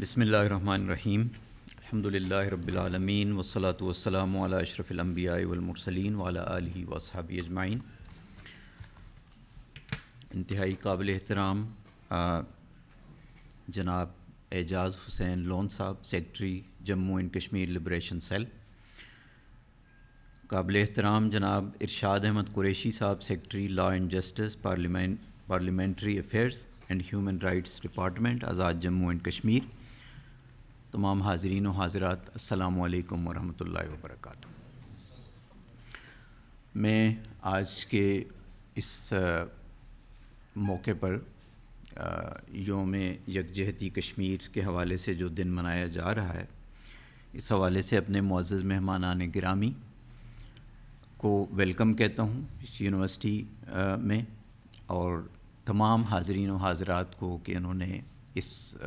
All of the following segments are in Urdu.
بسم اللہ الرحمن الرحیم الحمد للہ رب العالمین والصلاة والسلام علی اشرف الانبیاء والمرسلین وعلی آلہ واصحابہ اجمعین۔ انتہائی قابل احترام جناب اعجاز حسین لون صاحب، secretary Jammu and Kashmir liberation cell, قابل احترام جناب ارشاد احمد قریشی صاحب، secretary law and justice parliamentary affairs and human rights department, Azad Jammu and Kashmir, تمام حاضرین و حاضرات، السلام علیکم ورحمۃ اللہ وبرکاتہ۔ میں آج کے اس موقع پر یوم یکجہتی کشمیر کے حوالے سے جو دن منایا جا رہا ہے، اس حوالے سے اپنے معزز مہمانان گرامی کو ویلکم کہتا ہوں اس یونیورسٹی میں، اور تمام حاضرین و حاضرات کو کہ انہوں نے اس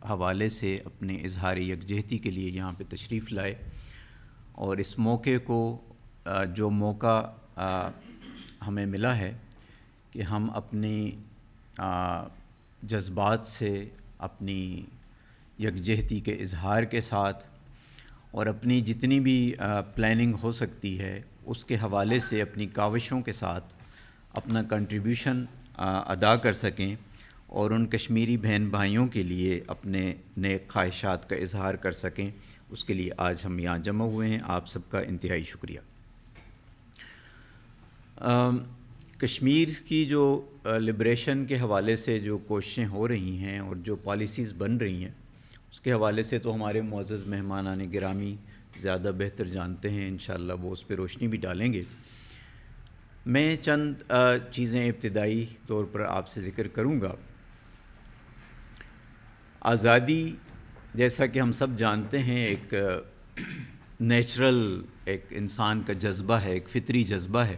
حوالے سے اپنے اظہار یکجہتی کے لیے یہاں پہ تشریف لائے، اور اس موقع کو جو موقع ہمیں ملا ہے کہ ہم اپنی جذبات سے، اپنی یکجہتی کے اظہار کے ساتھ، اور اپنی جتنی بھی پلاننگ ہو سکتی ہے اس کے حوالے سے اپنی کاوشوں کے ساتھ اپنا کنٹریبیوشن ادا کر سکیں، اور ان کشمیری بہن بھائیوں کے لیے اپنے نیک خواہشات کا اظہار کر سکیں۔ اس کے لیے آج ہم یہاں جمع ہوئے ہیں، آپ سب کا انتہائی شکریہ۔ کشمیر کی جو لبریشن کے حوالے سے جو کوششیں ہو رہی ہیں اور جو پالیسیز بن رہی ہیں، اس کے حوالے سے تو ہمارے معزز مہمانان گرامی زیادہ بہتر جانتے ہیں، انشاءاللہ وہ اس پہ روشنی بھی ڈالیں گے۔ میں چند چیزیں ابتدائی طور پر آپ سے ذکر کروں گا۔ آزادی، جیسا کہ ہم سب جانتے ہیں، ایک نیچرل، ایک انسان کا جذبہ ہے، ایک فطری جذبہ ہے،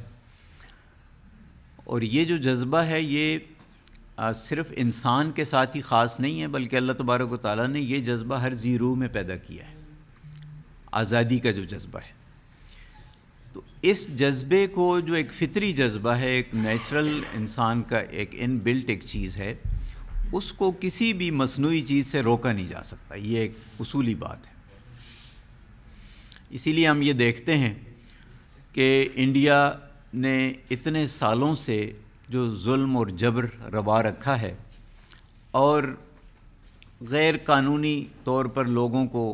اور یہ جو جذبہ ہے یہ صرف انسان کے ساتھ ہی خاص نہیں ہے، بلکہ اللہ تبارک و تعالیٰ نے یہ جذبہ ہر ذی روح میں پیدا کیا ہے، آزادی کا جو جذبہ ہے۔ تو اس جذبے کو، جو ایک فطری جذبہ ہے، ایک نیچرل انسان کا ایک ان بلٹ ایک چیز ہے، اس کو کسی بھی مصنوعی چیز سے روکا نہیں جا سکتا، یہ ایک اصولی بات ہے۔ اسی لیے ہم یہ دیکھتے ہیں کہ انڈیا نے اتنے سالوں سے جو ظلم اور جبر روا رکھا ہے، اور غیر قانونی طور پر لوگوں کو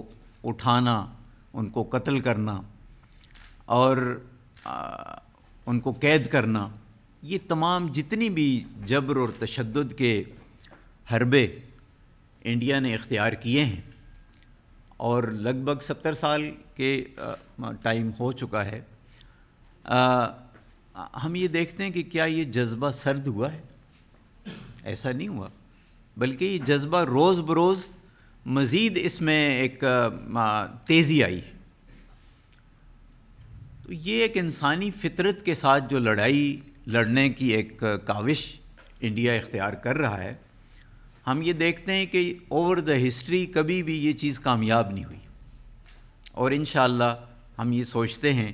اٹھانا، ان کو قتل کرنا اور ان کو قید کرنا، یہ تمام جتنی بھی جبر اور تشدد کے حربے انڈیا نے اختیار کیے ہیں، اور لگ بھگ 70 سال کے ٹائم ہو چکا ہے، ہم یہ دیکھتے ہیں کہ کیا یہ جذبہ سرد ہوا ہے؟ ایسا نہیں ہوا، بلکہ یہ جذبہ روز بروز مزید اس میں ایک تیزی آئی ہے۔ تو یہ ایک انسانی فطرت کے ساتھ جو لڑائی لڑنے کی ایک کاوش انڈیا اختیار کر رہا ہے، ہم یہ دیکھتے ہیں کہ اوور دا ہسٹری کبھی بھی یہ چیز کامیاب نہیں ہوئی، اور انشاءاللہ ہم یہ سوچتے ہیں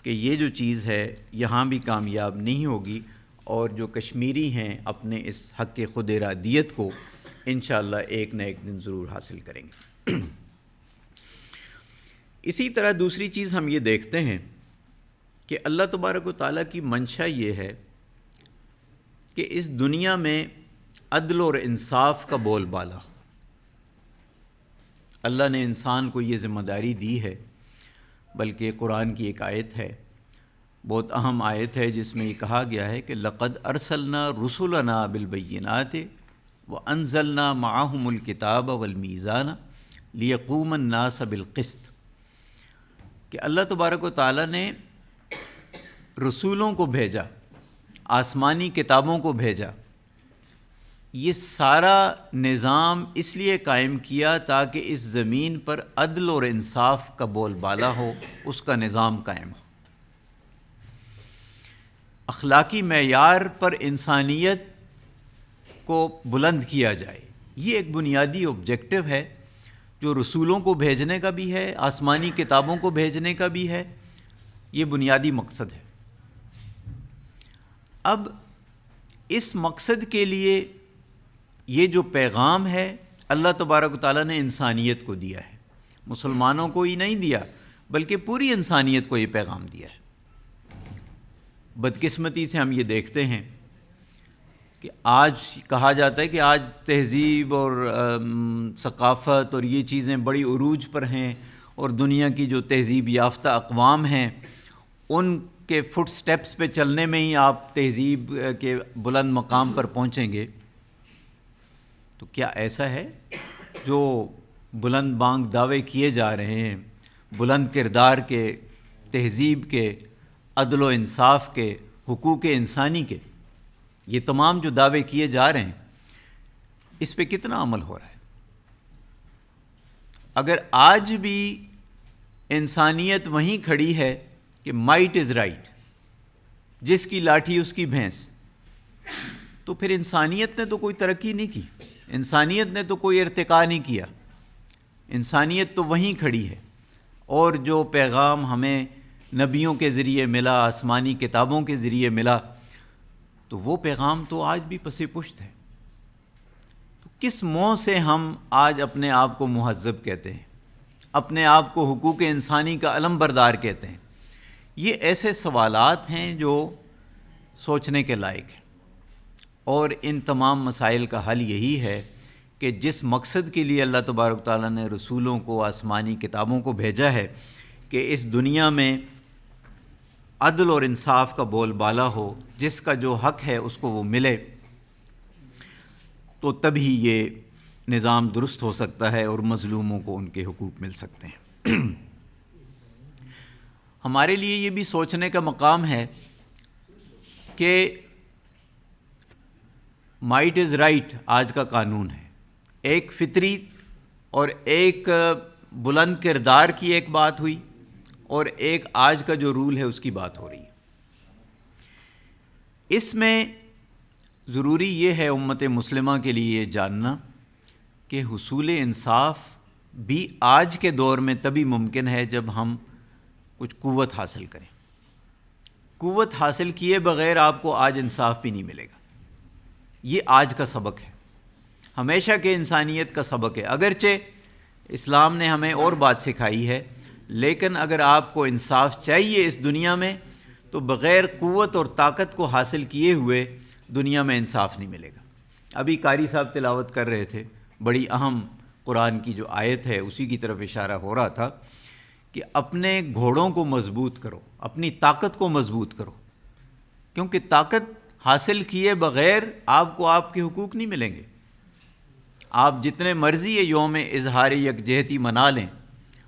کہ یہ جو چیز ہے یہاں بھی کامیاب نہیں ہوگی، اور جو کشمیری ہیں اپنے اس حق خود ارادیت کو انشاءاللہ ایک نہ ایک دن ضرور حاصل کریں گے۔ اسی طرح دوسری چیز ہم یہ دیکھتے ہیں کہ اللہ تبارک و تعالیٰ کی منشا یہ ہے کہ اس دنیا میں عدل اور انصاف کا بول بالا ہو۔ اللہ نے انسان کو یہ ذمہ داری دی ہے، بلکہ قرآن کی ایک آیت ہے، بہت اہم آیت ہے، جس میں یہ کہا گیا ہے کہ لَقَدْ أَرْسَلْنَا رُسُلَنَا بِالْبَيِّنَاتِ وَأَنزَلْنَا مَعَهُمُ الْكِتَابَ وَالْمِيزَانَ لِيَقُومَ النَّاسَ بِالْقِسْطِ، کہ اللہ تبارک و تعالیٰ نے رسولوں کو بھیجا، آسمانی کتابوں کو بھیجا، یہ سارا نظام اس لیے قائم کیا تاکہ اس زمین پر عدل اور انصاف کا بول بالا ہو، اس کا نظام قائم ہو، اخلاقی معیار پر انسانیت کو بلند کیا جائے۔ یہ ایک بنیادی آبجیکٹو ہے جو رسولوں کو بھیجنے کا بھی ہے، آسمانی کتابوں کو بھیجنے کا بھی ہے، یہ بنیادی مقصد ہے۔ اب اس مقصد کے لیے یہ جو پیغام ہے اللہ تبارک و تعالیٰ نے انسانیت کو دیا ہے، مسلمانوں کو ہی نہیں دیا بلکہ پوری انسانیت کو یہ پیغام دیا ہے۔ بدقسمتی سے ہم یہ دیکھتے ہیں کہ آج کہا جاتا ہے کہ آج تہذیب اور ثقافت اور یہ چیزیں بڑی عروج پر ہیں، اور دنیا کی جو تہذیب یافتہ اقوام ہیں ان کے فٹ سٹیپس پہ چلنے میں ہی آپ تہذیب کے بلند مقام پر پہنچیں گے۔ تو کیا ایسا ہے؟ جو بلند بانگ دعوے کیے جا رہے ہیں، بلند کردار کے، تہذیب کے، عدل و انصاف کے، حقوق انسانی کے، یہ تمام جو دعوے کیے جا رہے ہیں، اس پہ کتنا عمل ہو رہا ہے؟ اگر آج بھی انسانیت وہیں کھڑی ہے کہ مائٹ از رائٹ، جس کی لاٹھی اس کی بھینس، تو پھر انسانیت نے تو کوئی ترقی نہیں کی، انسانیت نے تو کوئی ارتقا نہیں کیا، انسانیت تو وہیں کھڑی ہے۔ اور جو پیغام ہمیں نبیوں کے ذریعے ملا، آسمانی کتابوں کے ذریعے ملا، تو وہ پیغام تو آج بھی پس پشت ہے۔ تو کس منہ سے ہم آج اپنے آپ کو مہذب کہتے ہیں، اپنے آپ کو حقوق انسانی کا علم بردار کہتے ہیں؟ یہ ایسے سوالات ہیں جو سوچنے کے لائق ہیں، اور ان تمام مسائل کا حل یہی ہے کہ جس مقصد کے لیے اللہ تبارک تعالیٰ نے رسولوں کو، آسمانی کتابوں کو بھیجا ہے کہ اس دنیا میں عدل اور انصاف کا بول بالا ہو، جس کا جو حق ہے اس کو وہ ملے، تو تبھی یہ نظام درست ہو سکتا ہے اور مظلوموں کو ان کے حقوق مل سکتے ہیں۔ ہمارے لیے یہ بھی سوچنے کا مقام ہے کہ مائٹ از رائٹ آج کا قانون ہے، ایک فطری اور ایک بلند کردار کی ایک بات ہوئی، اور ایک آج کا جو رول ہے اس کی بات ہو رہی ہے۔ اس میں ضروری یہ ہے امت مسلمہ کے لیے یہ جاننا کہ حصول انصاف بھی آج کے دور میں تبھی ممکن ہے جب ہم کچھ قوت حاصل کریں۔ قوت حاصل کیے بغیر آپ کو آج انصاف بھی نہیں ملے گا۔ یہ آج کا سبق ہے، ہمیشہ کے انسانیت کا سبق ہے۔ اگرچہ اسلام نے ہمیں اور بات سکھائی ہے، لیکن اگر آپ کو انصاف چاہیے اس دنیا میں، تو بغیر قوت اور طاقت کو حاصل کیے ہوئے دنیا میں انصاف نہیں ملے گا۔ ابھی قاری صاحب تلاوت کر رہے تھے، بڑی اہم قرآن کی جو آیت ہے اسی کی طرف اشارہ ہو رہا تھا کہ اپنے گھوڑوں کو مضبوط کرو، اپنی طاقت کو مضبوط کرو، کیونکہ طاقت حاصل کیے بغیر آپ کو آپ کے حقوق نہیں ملیں گے۔ آپ جتنے مرضی یہ یوم اظہار یکجہتی منا لیں،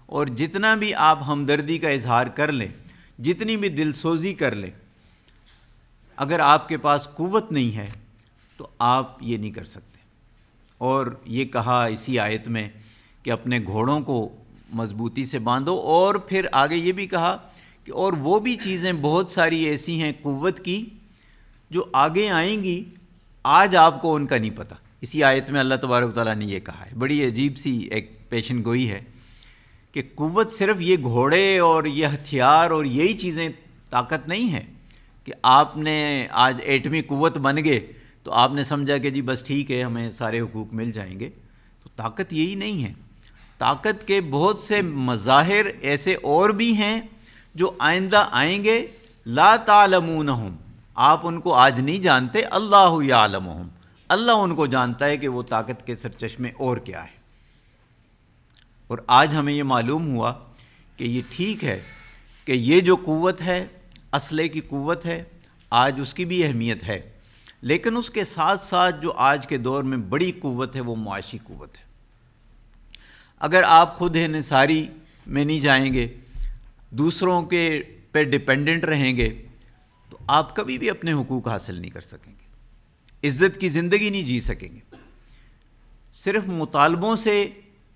اور جتنا بھی آپ ہمدردی کا اظہار کر لیں، جتنی بھی دل سوزی کر لیں، اگر آپ کے پاس قوت نہیں ہے تو آپ یہ نہیں کر سکتے۔ اور یہ کہا اسی آیت میں کہ اپنے گھوڑوں کو مضبوطی سے باندھو، اور پھر آگے یہ بھی کہا کہ اور وہ بھی چیزیں بہت ساری ایسی ہیں قوت کی جو آگے آئیں گی، آج آپ کو ان کا نہیں پتہ۔ اسی آیت میں اللہ تبارک و تعالیٰ نے یہ کہا ہے، بڑی عجیب سی ایک پیشن گوئی ہے کہ قوت صرف یہ گھوڑے اور یہ ہتھیار اور یہی چیزیں طاقت نہیں ہے کہ آپ نے آج ایٹمی قوت بن گئے تو آپ نے سمجھا کہ جی بس ٹھیک ہے ہمیں سارے حقوق مل جائیں گے۔ تو طاقت یہی نہیں ہے، طاقت کے بہت سے مظاہر ایسے اور بھی ہیں جو آئندہ آئیں گے، لا تعلمونہم، آپ ان کو آج نہیں جانتے، اللہ یعلمہم، اللہ ان کو جانتا ہے کہ وہ طاقت کے سرچشمے اور کیا ہے۔ اور آج ہمیں یہ معلوم ہوا کہ یہ ٹھیک ہے کہ یہ جو قوت ہے، اسلحے کی قوت ہے، آج اس کی بھی اہمیت ہے، لیکن اس کے ساتھ ساتھ جو آج کے دور میں بڑی قوت ہے وہ معاشی قوت ہے۔ اگر آپ خود انحصاری میں نہیں جائیں گے، دوسروں کے پہ ڈیپینڈنٹ رہیں گے، تو آپ کبھی بھی اپنے حقوق حاصل نہیں کر سکیں گے، عزت کی زندگی نہیں جی سکیں گے۔ صرف مطالبوں سے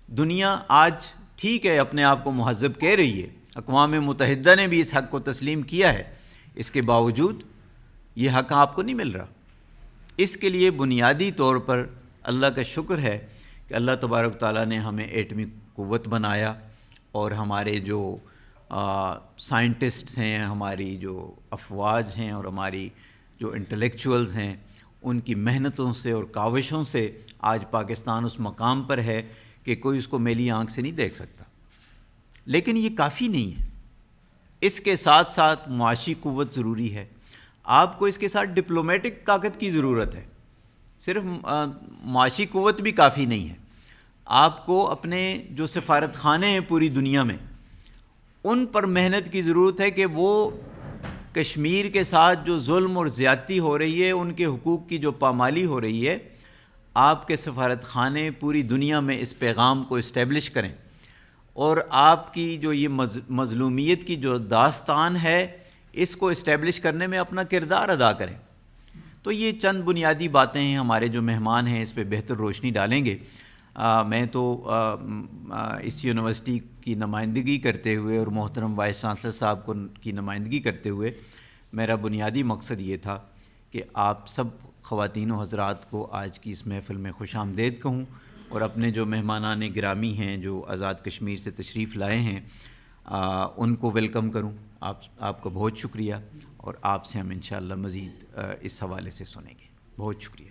دنیا آج ٹھیک ہے اپنے آپ کو مہذب کہہ رہی ہے، اقوام متحدہ نے بھی اس حق کو تسلیم کیا ہے، اس کے باوجود یہ حق آپ کو نہیں مل رہا۔ اس کے لیے بنیادی طور پر اللہ کا شکر ہے کہ اللہ تبارک تعالیٰ نے ہمیں ایٹمی قوت بنایا، اور ہمارے جو سائنٹسٹس ہیں، ہماری جو افواج ہیں، اور ہماری جو انٹلیکچوئلز ہیں، ان کی محنتوں سے اور کاوشوں سے آج پاکستان اس مقام پر ہے کہ کوئی اس کو میلی آنکھ سے نہیں دیکھ سکتا. لیکن یہ کافی نہیں ہے. اس کے ساتھ ساتھ معاشی قوت ضروری ہے. آپ کو اس کے ساتھ ڈپلومیٹک طاقت کی ضرورت ہے. صرف معاشی قوت بھی کافی نہیں ہے. آپ کو اپنے جو سفارت خانے ہیں پوری دنیا میں ان پر محنت کی ضرورت ہے کہ وہ کشمیر کے ساتھ جو ظلم اور زیادتی ہو رہی ہے، ان کے حقوق کی جو پامالی ہو رہی ہے، آپ کے سفارت خانے پوری دنیا میں اس پیغام کو اسٹیبلش کریں اور آپ کی جو یہ مظلومیت کی جو داستان ہے اس کو اسٹیبلش کرنے میں اپنا کردار ادا کریں. تو یہ چند بنیادی باتیں ہیں. ہمارے جو مہمان ہیں اس پہ بہتر روشنی ڈالیں گے. میں تو اس یونیورسٹی کی نمائندگی کرتے ہوئے اور محترم وائس چانسلر صاحب کی نمائندگی کرتے ہوئے میرا بنیادی مقصد یہ تھا کہ آپ سب خواتین و حضرات کو آج کی اس محفل میں خوش آمدید کہوں اور اپنے جو مہمانان گرامی ہیں جو آزاد کشمیر سے تشریف لائے ہیں ان کو ویلکم کروں. آپ کا بہت شکریہ اور آپ سے ہم انشاءاللہ مزید اس حوالے سے سنیں گے. بہت شکریہ.